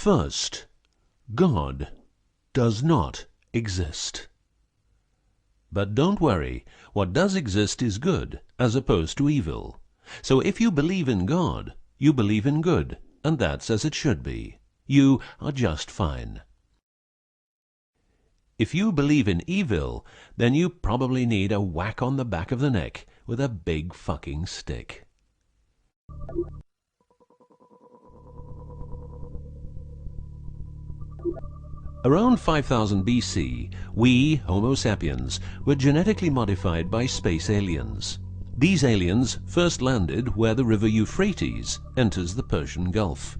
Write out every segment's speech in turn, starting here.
First, God does not exist. But don't worry, what does exist is good, as opposed to evil. So if you believe in God, you believe in good, and that's as it should be. You are just fine. If you believe in evil, then you probably need a whack on the back of the neck with a big fucking stick. Around 5000 BC, we, Homo sapiens, were genetically modified by space aliens. These aliens first landed where the river Euphrates enters the Persian Gulf.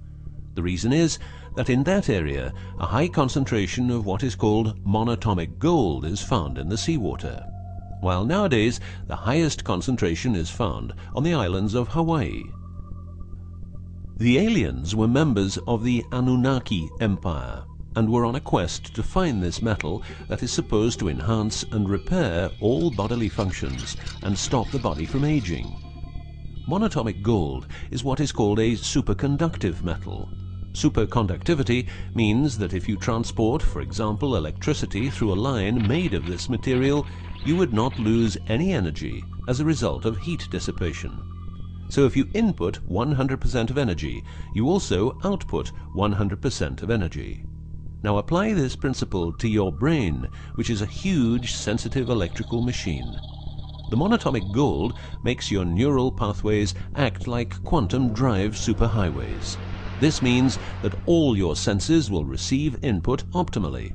The reason is that in that area, a high concentration of what is called monatomic gold is found in the seawater, while nowadays the highest concentration is found on the islands of Hawaii. The aliens were members of the Anunnaki Empire, and were on a quest to find this metal that is supposed to enhance and repair all bodily functions and stop the body from aging. Monatomic gold is what is called a superconductive metal. Superconductivity means that if you transport, for example, electricity through a line made of this material, you would not lose any energy as a result of heat dissipation. So if you input 100% of energy, you also output 100% of energy. Now apply this principle to your brain, which is a huge sensitive electrical machine. The monatomic gold makes your neural pathways act like quantum drive superhighways. This means that all your senses will receive input optimally.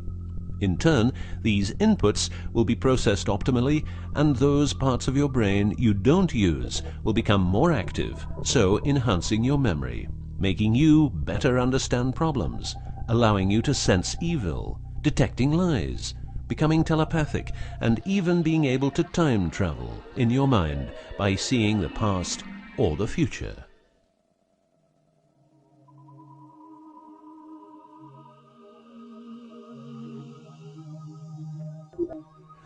In turn, these inputs will be processed optimally, and those parts of your brain you don't use will become more active, so enhancing your memory, making you better understand problems, allowing you to sense evil, detecting lies, becoming telepathic, and even being able to time travel in your mind by seeing the past or the future.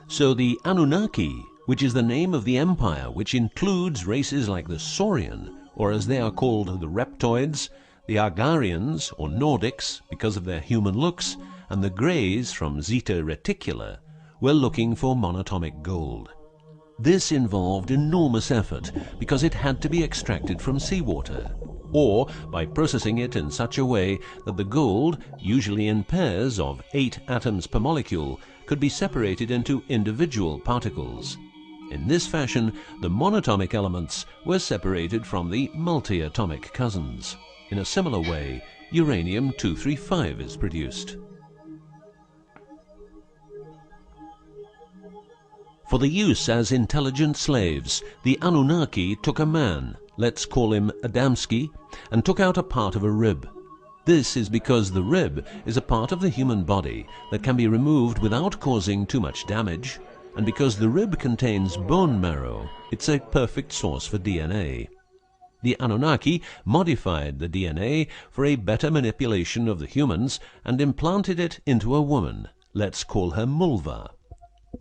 So the Anunnaki, which is the name of the empire which includes races like the Saurian, or as they are called the Reptoids, the Argarians, or Nordics, because of their human looks, and the Greys from Zeta Reticula, were looking for monatomic gold. This involved enormous effort because it had to be extracted from seawater, or by processing it in such a way that the gold, usually in pairs of 8 atoms per molecule, could be separated into individual particles. In this fashion, the monatomic elements were separated from the multi-atomic cousins. In a similar way, uranium-235 is produced. For the use as intelligent slaves, the Anunnaki took a man, let's call him Adamski, and took out a part of a rib. This is because the rib is a part of the human body that can be removed without causing too much damage, and because the rib contains bone marrow, it's a perfect source for DNA. The Anunnaki modified the DNA for a better manipulation of the humans and implanted it into a woman, let's call her Mulva.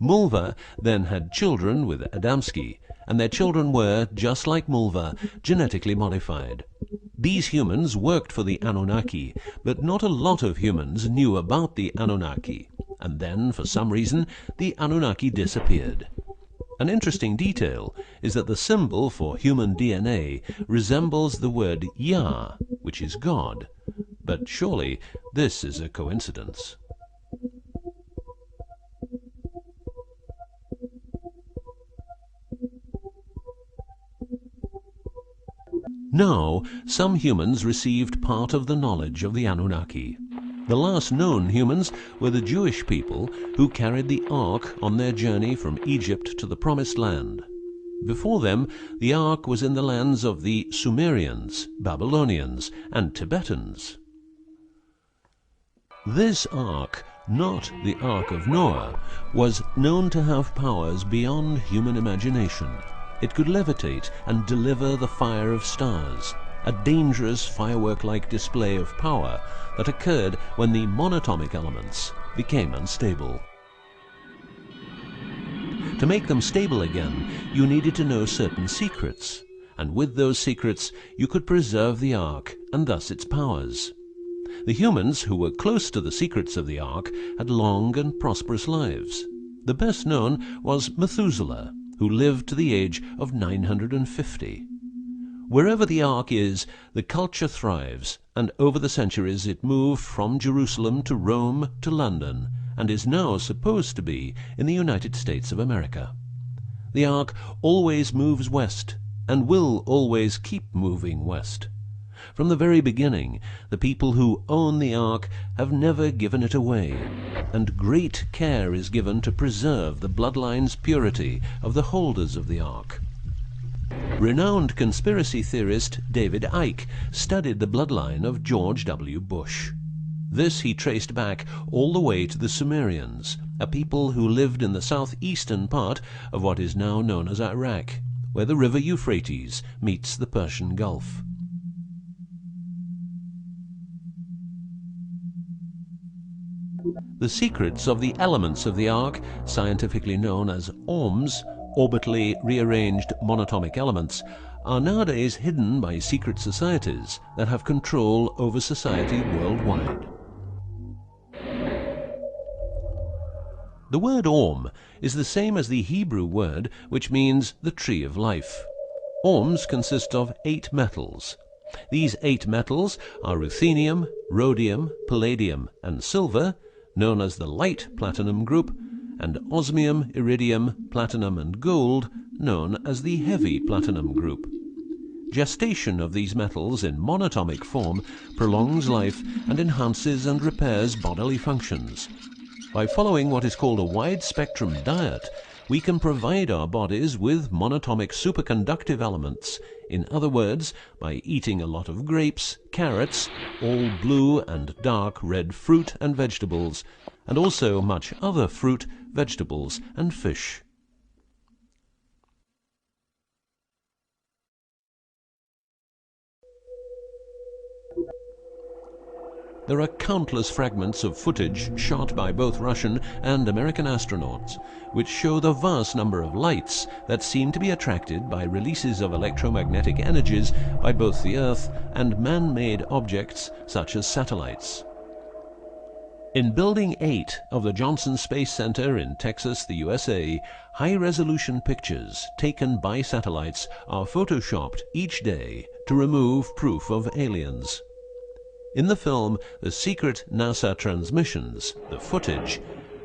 Mulva then had children with Adamski, and their children were, just like Mulva, genetically modified. These humans worked for the Anunnaki, but not a lot of humans knew about the Anunnaki, and then, for some reason, the Anunnaki disappeared. An interesting detail is that the symbol for human DNA resembles the word Yah, which is God, but surely this is a coincidence. Now, some humans received part of the knowledge of the Anunnaki. The last known humans were the Jewish people who carried the Ark on their journey from Egypt to the Promised Land. Before them, the Ark was in the lands of the Sumerians, Babylonians, and Tibetans. This Ark, not the Ark of Noah, was known to have powers beyond human imagination. It could levitate and deliver the fire of stars, a dangerous firework-like display of power that occurred when the monatomic elements became unstable. To make them stable again, you needed to know certain secrets, and with those secrets you could preserve the Ark and thus its powers. The humans who were close to the secrets of the Ark had long and prosperous lives. The best known was Methuselah, who lived to the age of 950. Wherever the Ark is, the culture thrives, and over the centuries it moved from Jerusalem to Rome to London, and is now supposed to be in the United States of America. The Ark always moves west, and will always keep moving west. From the very beginning, the people who own the Ark have never given it away, and great care is given to preserve the bloodline's purity of the holders of the Ark. Renowned conspiracy theorist David Icke studied the bloodline of George W. Bush. This he traced back all the way to the Sumerians, a people who lived in the southeastern part of what is now known as Iraq, where the river Euphrates meets the Persian Gulf. The secrets of the elements of the Ark, scientifically known as orms, orbitally rearranged monatomic elements, are nowadays hidden by secret societies that have control over society worldwide. The word orm is the same as the Hebrew word which means the tree of life. Orms consist of 8 metals. These 8 metals are ruthenium, rhodium, palladium, and silver, known as the light platinum group, and osmium, iridium, platinum, and gold, known as the heavy platinum group. Gestation of these metals in monatomic form prolongs life and enhances and repairs bodily functions. By following what is called a wide-spectrum diet, we can provide our bodies with monatomic superconductive elements. In other words, by eating a lot of grapes, carrots, all blue and dark red fruit and vegetables, and also much other fruit, vegetables, and fish. There are countless fragments of footage shot by both Russian and American astronauts, which show the vast number of lights that seem to be attracted by releases of electromagnetic energies by both the Earth and man-made objects such as satellites. In Building 8 of the Johnson Space Center in Texas, the USA, high-resolution pictures taken by satellites are photoshopped each day to remove proof of aliens. In the film The Secret NASA Transmissions, the footage,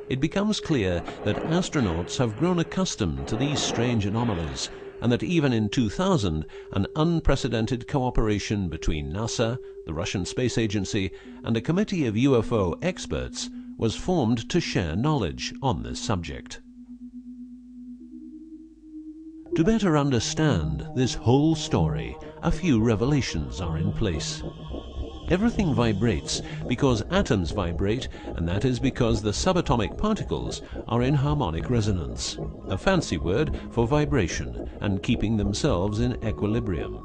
it becomes clear that astronauts have grown accustomed to these strange anomalies, and that even in 2000, an unprecedented cooperation between NASA, the Russian Space Agency, and a committee of UFO experts was formed to share knowledge on this subject. To better understand this whole story, a few revelations are in place. Everything vibrates because atoms vibrate, and that is because the subatomic particles are in harmonic resonance, a fancy word for vibration and keeping themselves in equilibrium.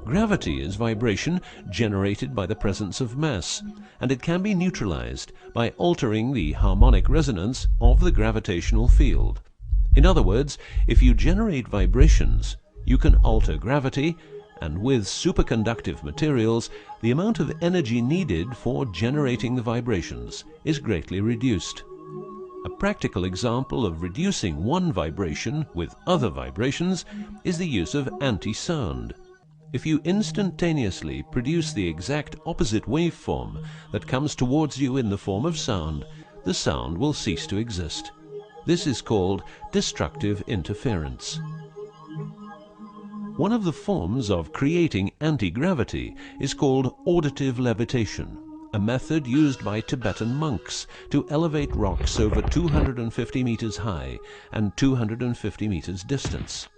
Gravity is vibration generated by the presence of mass, and it can be neutralized by altering the harmonic resonance of the gravitational field. In other words, if you generate vibrations, you can alter gravity, and with superconductive materials, the amount of energy needed for generating the vibrations is greatly reduced. A practical example of reducing one vibration with other vibrations is the use of anti-sound. If you instantaneously produce the exact opposite waveform that comes towards you in the form of sound, the sound will cease to exist. This is called destructive interference. One of the forms of creating anti-gravity is called auditive levitation, a method used by Tibetan monks to elevate rocks over 250 meters high and 250 meters distance.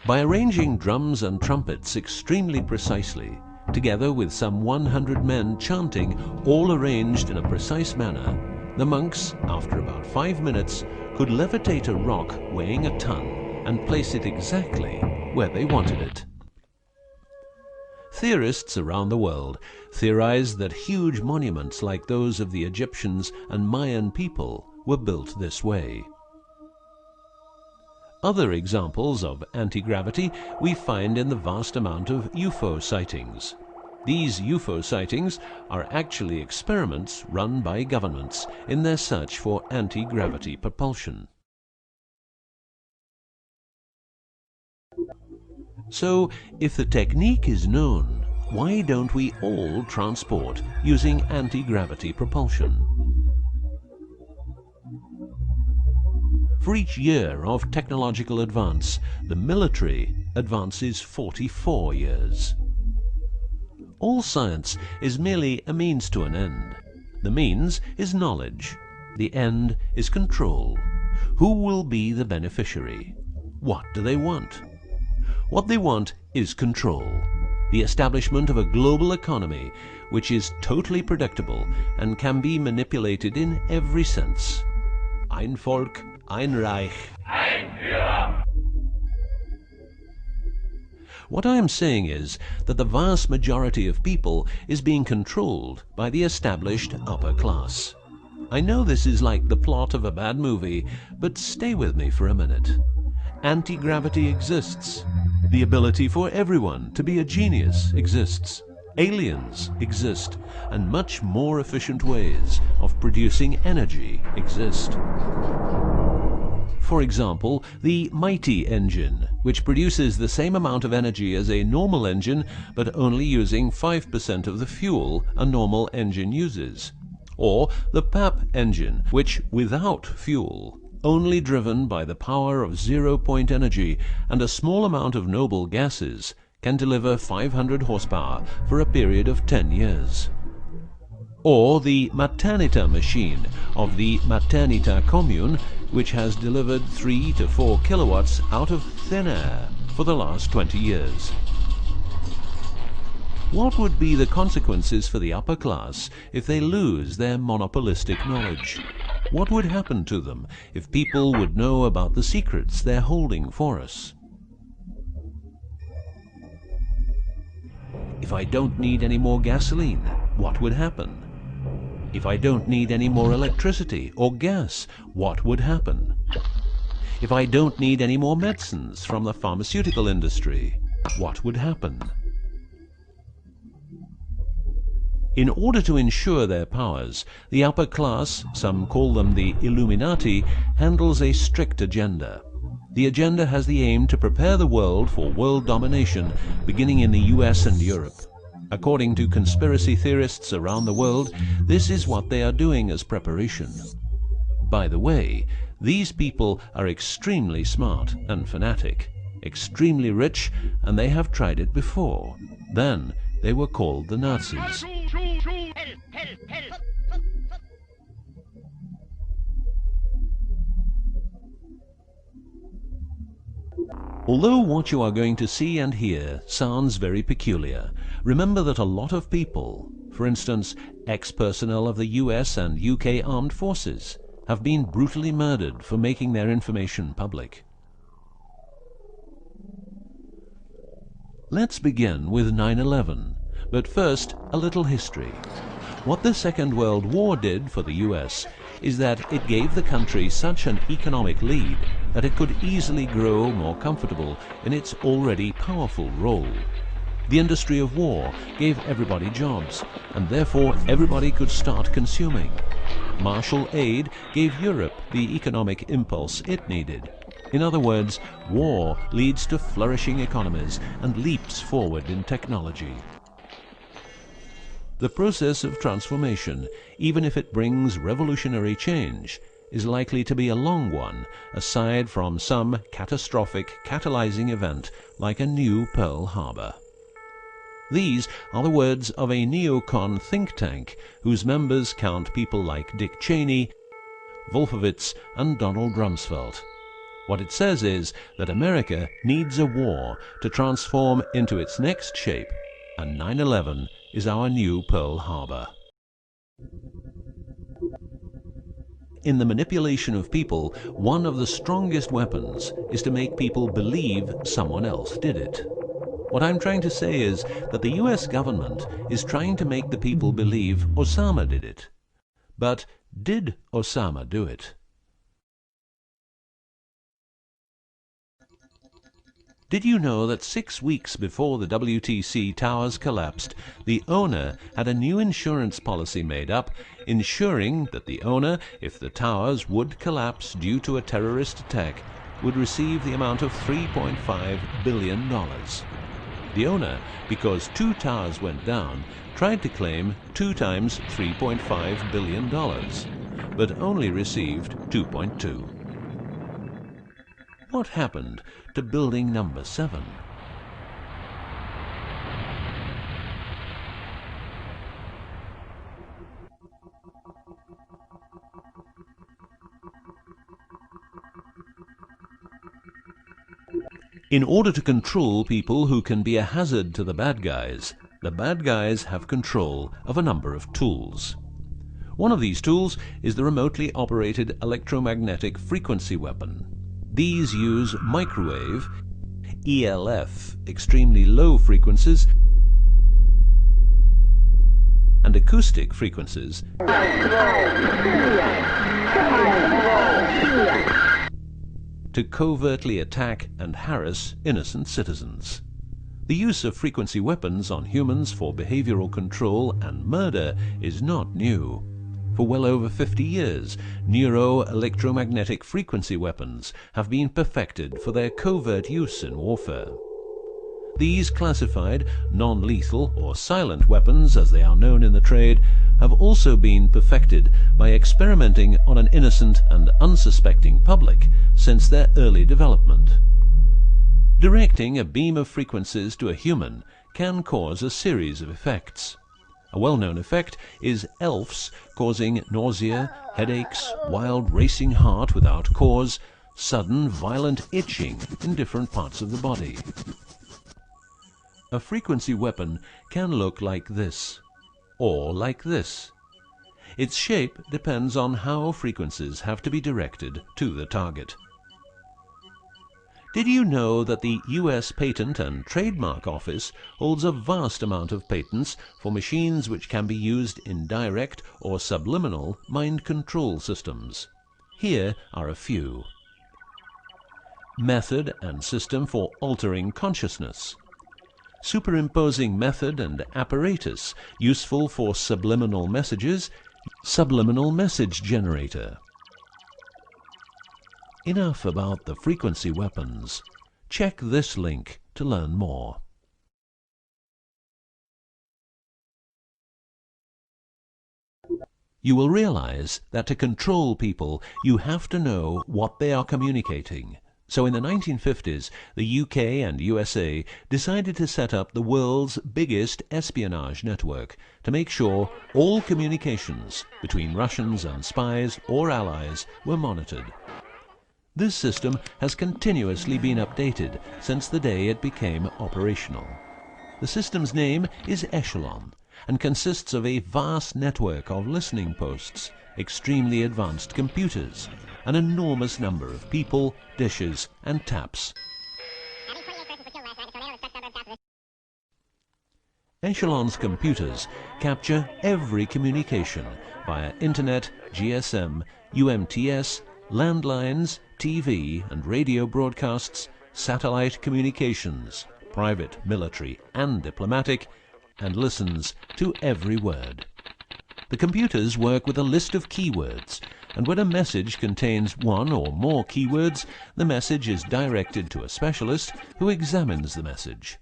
By arranging drums and trumpets extremely precisely, together with some 100 men chanting, all arranged in a precise manner, the monks, after about 5 minutes, could levitate a rock weighing a ton and place it exactly where they wanted it. Theorists around the world theorize that huge monuments like those of the Egyptians and Mayan people were built this way. Other examples of anti-gravity we find in the vast amount of UFO sightings. These UFO sightings are actually experiments run by governments in their search for anti-gravity propulsion. So, if the technique is known, why don't we all transport using anti-gravity propulsion? For each year of technological advance, the military advances 44 years. All science is merely a means to an end. The means is knowledge. The end is control. Who will be the beneficiary? What do they want? What they want is control. The establishment of a global economy which is totally predictable and can be manipulated in every sense. Ein Volk, ein Reich, ein Führer. What I am saying is that the vast majority of people is being controlled by the established upper class. I know this is like the plot of a bad movie, but stay with me for a minute. Anti-gravity exists. The ability for everyone to be a genius exists. Aliens exist, and much more efficient ways of producing energy exist. For example, the mighty engine, which produces the same amount of energy as a normal engine, but only using 5% of the fuel a normal engine uses. Or the PAP engine, which without fuel, only driven by the power of zero-point energy and a small amount of noble gases, can deliver 500 horsepower for a period of 10 years. Or the Maternita machine of the Maternita commune, which has delivered 3 to 4 kilowatts out of thin air for the last 20 years. What would be the consequences for the upper class if they lose their monopolistic knowledge? What would happen to them if people would know about the secrets they're holding for us? If I don't need any more gasoline, what would happen? If I don't need any more electricity or gas, what would happen? If I don't need any more medicines from the pharmaceutical industry, what would happen? In order to ensure their powers, the upper class, some call them the Illuminati, handles a strict agenda. The agenda has the aim to prepare the world for world domination, beginning in the US and Europe. According to conspiracy theorists around the world, this is what they are doing as preparation. By the way, these people are extremely smart and fanatic, extremely rich, and they have tried it before. Then they were called the Nazis. Although what you are going to see and hear sounds very peculiar, remember that a lot of people, for instance, ex-personnel of the US and UK armed forces, have been brutally murdered for making their information public. Let's begin with 9/11, but first a little history. What the Second World War did for the US is that it gave the country such an economic lead that it could easily grow more comfortable in its already powerful role. The industry of war gave everybody jobs, and therefore everybody could start consuming. Marshall aid gave Europe the economic impulse it needed. In other words, war leads to flourishing economies and leaps forward in technology. The process of transformation, even if it brings revolutionary change, is likely to be a long one, aside from some catastrophic catalyzing event like a new Pearl Harbor. These are the words of a neocon think tank whose members count people like Dick Cheney, Wolfowitz, and Donald Rumsfeld. What it says is that America needs a war to transform into its next shape, and 9/11 is our new Pearl Harbor. In the manipulation of people, one of the strongest weapons is to make people believe someone else did it. What I'm trying to say is that the US government is trying to make the people believe Osama did it. But did Osama do it? Did you know that 6 weeks before the WTC towers collapsed, the owner had a new insurance policy made up, ensuring that the owner, if the towers would collapse due to a terrorist attack, would receive the amount of $3.5 billion. The owner, because 2 towers went down, tried to claim 2 times $3.5 billion, but only received 2.2. What happened to building number 7? In order to control people who can be a hazard to the bad guys have control of a number of tools. One of these tools is the remotely operated electromagnetic frequency weapon. These use microwave, ELF, extremely low frequencies, and acoustic frequencies to covertly attack and harass innocent citizens. The use of frequency weapons on humans for behavioral control and murder is not new. For well over 50 years, neuro-electromagnetic frequency weapons have been perfected for their covert use in warfare. These classified, non-lethal or silent weapons, as they are known in the trade, have also been perfected by experimenting on an innocent and unsuspecting public since their early development. Directing a beam of frequencies to a human can cause a series of effects. A well-known effect is ELFs causing nausea, headaches, wild racing heart without cause, sudden violent itching in different parts of the body. A frequency weapon can look like this, or like this. Its shape depends on how frequencies have to be directed to the target. Did you know that the US Patent and Trademark Office holds a vast amount of patents for machines which can be used in direct or subliminal mind control systems? Here are a few. Method and system for altering consciousness. Superimposing method and apparatus useful for subliminal messages. Subliminal message generator. Enough about the frequency weapons. Check this link to learn more. You will realize that to control people, you have to know what they are communicating. So in the 1950s, the UK and USA decided to set up the world's biggest espionage network to make sure all communications between Russians and spies or allies were monitored. This system has continuously been updated since the day it became operational. The system's name is Echelon and consists of a vast network of listening posts, extremely advanced computers, an enormous number of people, dishes, and taps. Echelon's computers capture every communication via internet, GSM, UMTS, landlines, TV and radio broadcasts, satellite communications, private, military, and diplomatic, and listens to every word. The computers work with a list of keywords, and when a message contains one or more keywords, the message is directed to a specialist who examines the message.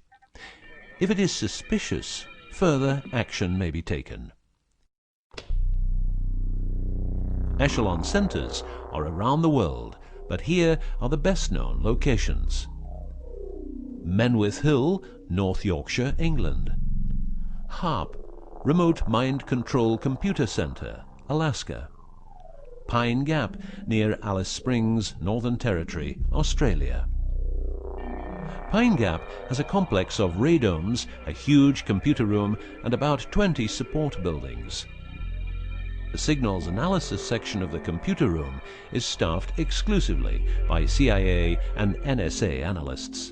If it is suspicious, further action may be taken. Echelon centers are around the world, but here are the best-known locations. Menwith Hill, North Yorkshire, England. HARP, Remote Mind Control Computer Center, Alaska. Pine Gap, near Alice Springs, Northern Territory, Australia. Pine Gap has a complex of radomes, a huge computer room, and about 20 support buildings. The signals analysis section of the computer room is staffed exclusively by CIA and NSA analysts.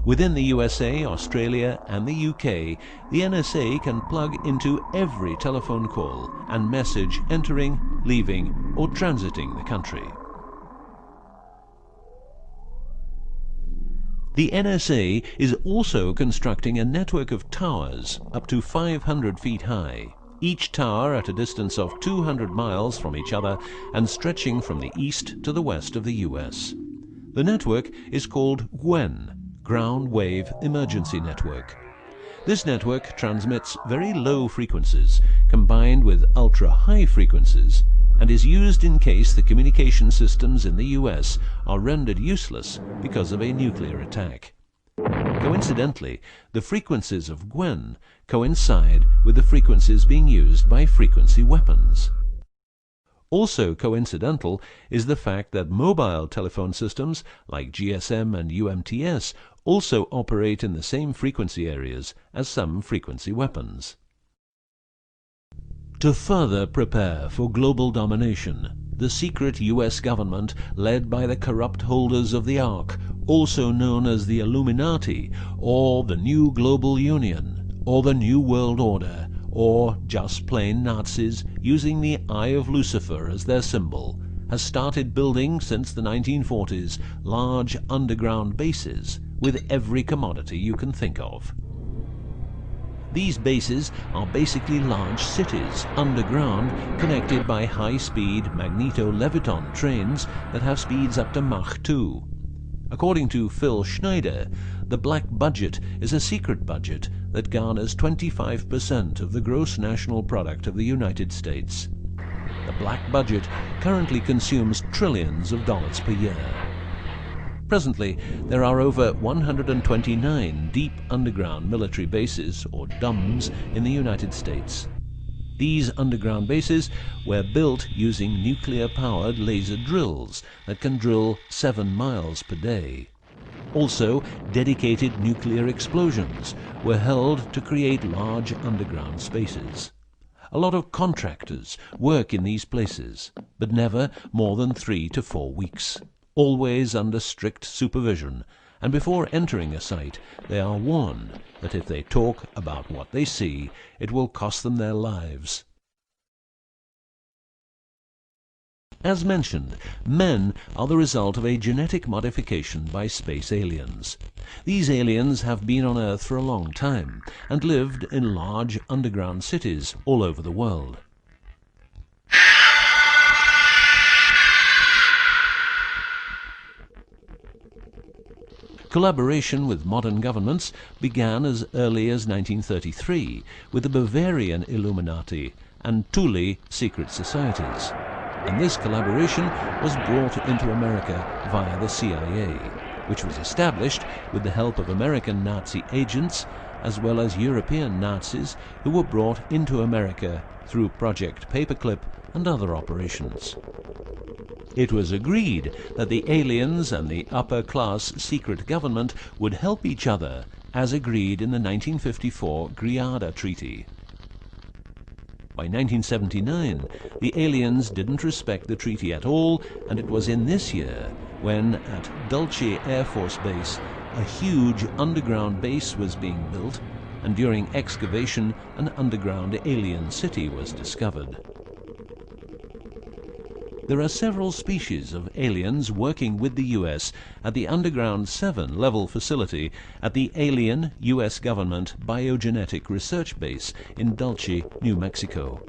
Within the USA, Australia, and the UK, the NSA can plug into every telephone call and message entering, leaving, or transiting the country. The NSA is also constructing a network of towers up to 500 feet high, each tower at a distance of 200 miles from each other and stretching from the east to the west of the US. The network is called GWEN, Ground Wave Emergency Network. This network transmits very low frequencies combined with ultra-high frequencies and is used in case the communication systems in the US are rendered useless because of a nuclear attack. Coincidentally, the frequencies of GWEN coincide with the frequencies being used by frequency weapons. Also coincidental is the fact that mobile telephone systems like GSM and UMTS also operate in the same frequency areas as some frequency weapons. To further prepare for global domination, the secret US government, led by the corrupt holders of the Ark, also known as the Illuminati, or the New Global Union, or the New World Order, or just plain Nazis using the Eye of Lucifer as their symbol, has started building since the 1940s large underground bases with every commodity you can think of. These bases are basically large cities underground, connected by high-speed magneto-leviton trains that have speeds up to Mach 2. According to Phil Schneider, the black budget is a secret budget that garners 25% of the gross national product of the United States. The black budget currently consumes trillions of dollars per year. Presently, there are over 129 deep underground military bases, or DUMBs, in the United States. These underground bases were built using nuclear-powered laser drills that can drill 7 miles per day. Also, dedicated nuclear explosions were held to create large underground spaces. A lot of contractors work in these places, but never more than 3 to 4 weeks. Always under strict supervision, and before entering a site, they are warned that if they talk about what they see, it will cost them their lives. As mentioned, men are the result of a genetic modification by space aliens. These aliens have been on Earth for a long time and lived in large underground cities all over the world. Collaboration with modern governments began as early as 1933 with the Bavarian Illuminati and Thule secret societies, and this collaboration was brought into America via the CIA, which was established with the help of American Nazi agents as well as European Nazis who were brought into America through Project Paperclip and other operations. It was agreed that the aliens and the upper-class secret government would help each other, as agreed in the 1954 Greada Treaty. By 1979, the aliens didn't respect the treaty at all, and it was in this year when, at Dulce Air Force Base, a huge underground base was being built, and during excavation, an underground alien city was discovered. There are several species of aliens working with the US at the Underground 7 level facility at the Alien US Government Biogenetic Research Base in Dulce, New Mexico.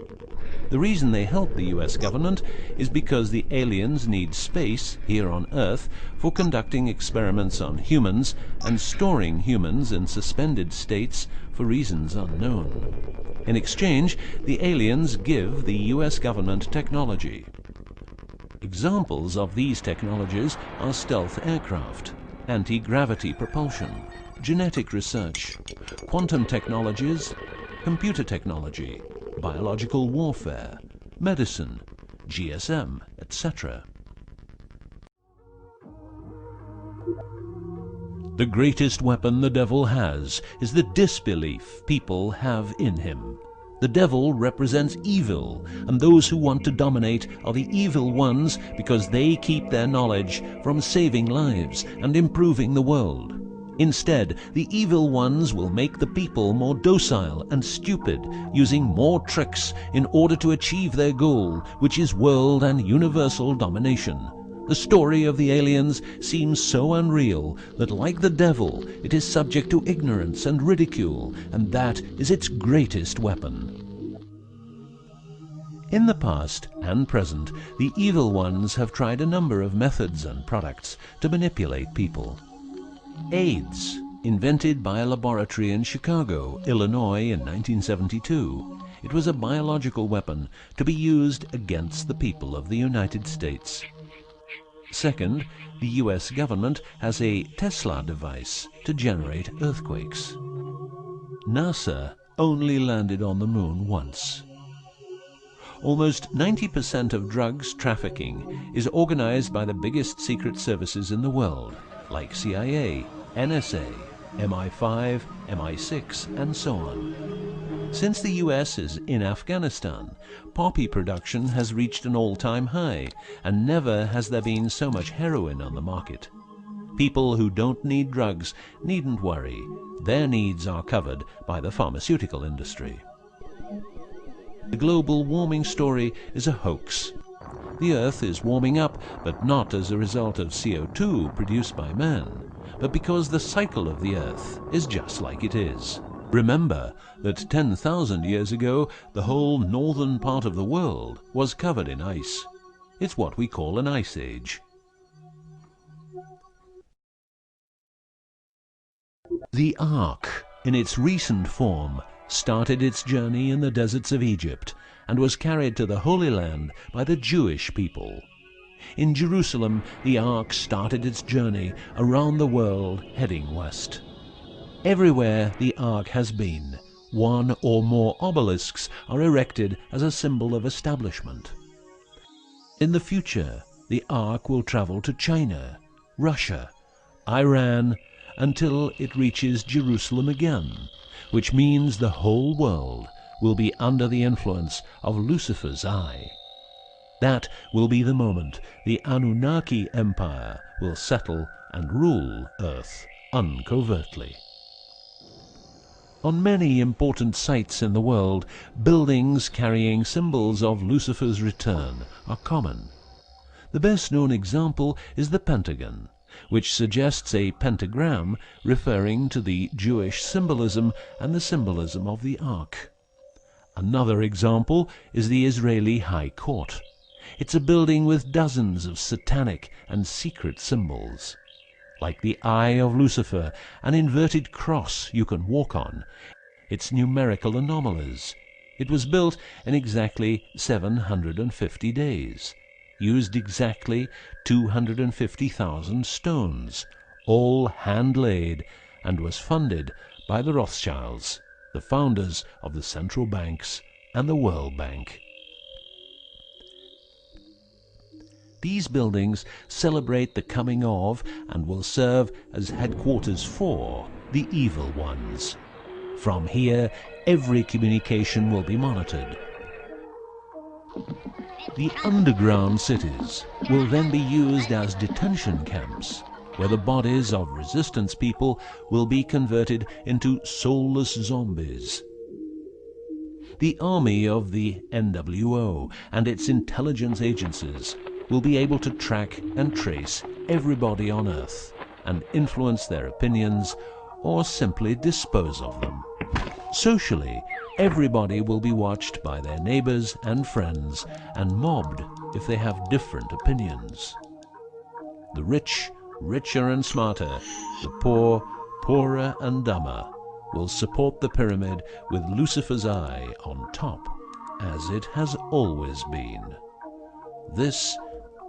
The reason they help the US government is because the aliens need space here on Earth for conducting experiments on humans and storing humans in suspended states for reasons unknown. In exchange, the aliens give the US government technology. Examples of these technologies are stealth aircraft, anti-gravity propulsion, genetic research, quantum technologies, computer technology, biological warfare, medicine, GSM, etc. The greatest weapon the devil has is the disbelief people have in him. The devil represents evil, and those who want to dominate are the evil ones because they keep their knowledge from saving lives and improving the world. Instead, the evil ones will make the people more docile and stupid, using more tricks in order to achieve their goal, which is world and universal domination. The story of the aliens seems so unreal that, like the devil, it is subject to ignorance and ridicule, and that is its greatest weapon. In the past and present, the evil ones have tried a number of methods and products to manipulate people. AIDS, invented by a laboratory in Chicago, Illinois in 1972. It was a biological weapon to be used against the people of the United States. Second, the US government has a Tesla device to generate earthquakes. NASA only landed on the moon once. Almost 90% of drugs trafficking is organized by the biggest secret services in the world, like CIA, NSA, MI5, MI6, and so on. Since the US is in Afghanistan, poppy production has reached an all-time high, and never has there been so much heroin on the market. People who don't need drugs needn't worry. Their needs are covered by the pharmaceutical industry. The global warming story is a hoax. The Earth is warming up, but not as a result of CO2 produced by man, but because the cycle of the Earth is just like it is. Remember that 10,000 years ago, the whole northern part of the world was covered in ice. It's what we call an ice age. The Ark, in its recent form, started its journey in the deserts of Egypt and was carried to the Holy Land by the Jewish people. In Jerusalem, the Ark started its journey around the world heading west. Everywhere the Ark has been, one or more obelisks are erected as a symbol of establishment. In the future, the Ark will travel to China, Russia, Iran, until it reaches Jerusalem again, which means the whole world will be under the influence of Lucifer's eye. That will be the moment the Anunnaki Empire will settle and rule Earth uncovertly. On many important sites in the world, buildings carrying symbols of Lucifer's return are common. The best known example is the Pentagon, which suggests a pentagram referring to the Jewish symbolism and the symbolism of the Ark. Another example is the Israeli High Court. It's a building with dozens of satanic and secret symbols. Like the eye of Lucifer, an inverted cross you can walk on. Its numerical anomalies. It was built in exactly 750 days. Used exactly 250,000 stones, all hand-laid, and was funded by the Rothschilds, the founders of the central banks and the World Bank. These buildings celebrate the coming of and will serve as headquarters for the evil ones. From here, every communication will be monitored. The underground cities will then be used as detention camps, where the bodies of resistance people will be converted into soulless zombies. The army of the NWO and its intelligence agencies will be able to track and trace everybody on Earth and influence their opinions or simply dispose of them. Socially, everybody will be watched by their neighbors and friends and mobbed if they have different opinions. The rich, richer and smarter, the poor, poorer and dumber, will support the pyramid with Lucifer's eye on top, as it has always been. This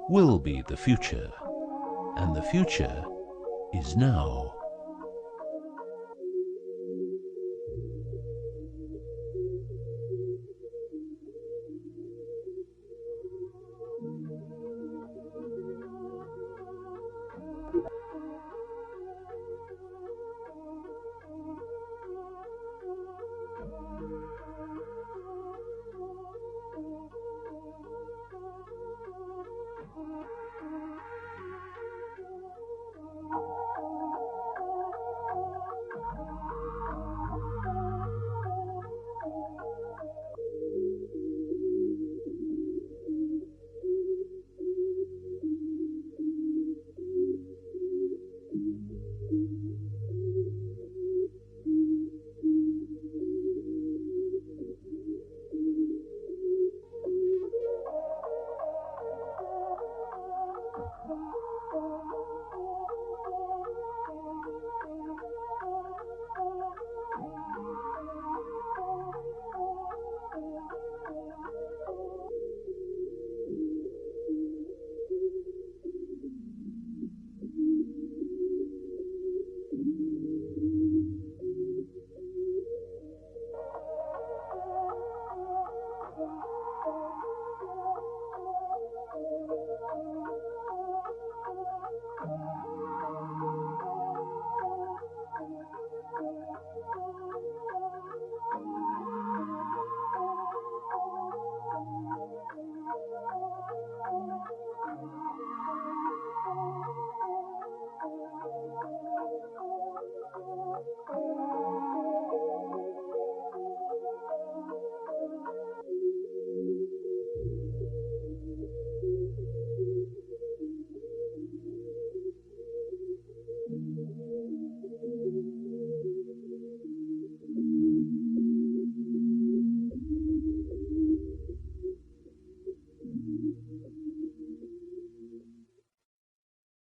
will be the future, and the future is now.